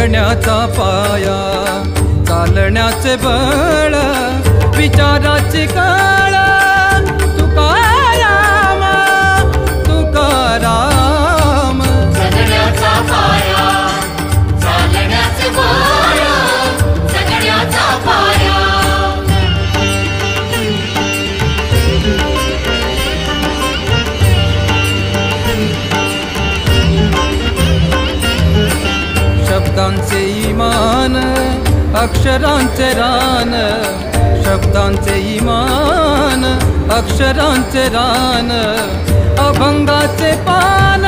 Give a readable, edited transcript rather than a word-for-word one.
जगण्याचा पाया, चालण्याचे बळ, विचाराची कळ, तुकाराम तुकाराम. जगण्याचा पाया, चालण्याचे बळ, जगण्याचा पाया. शब्दांचे इमान, अक्षरांचे रान, शब्दांचे इमान, अक्षरांचे रान, अभंगाचे पान.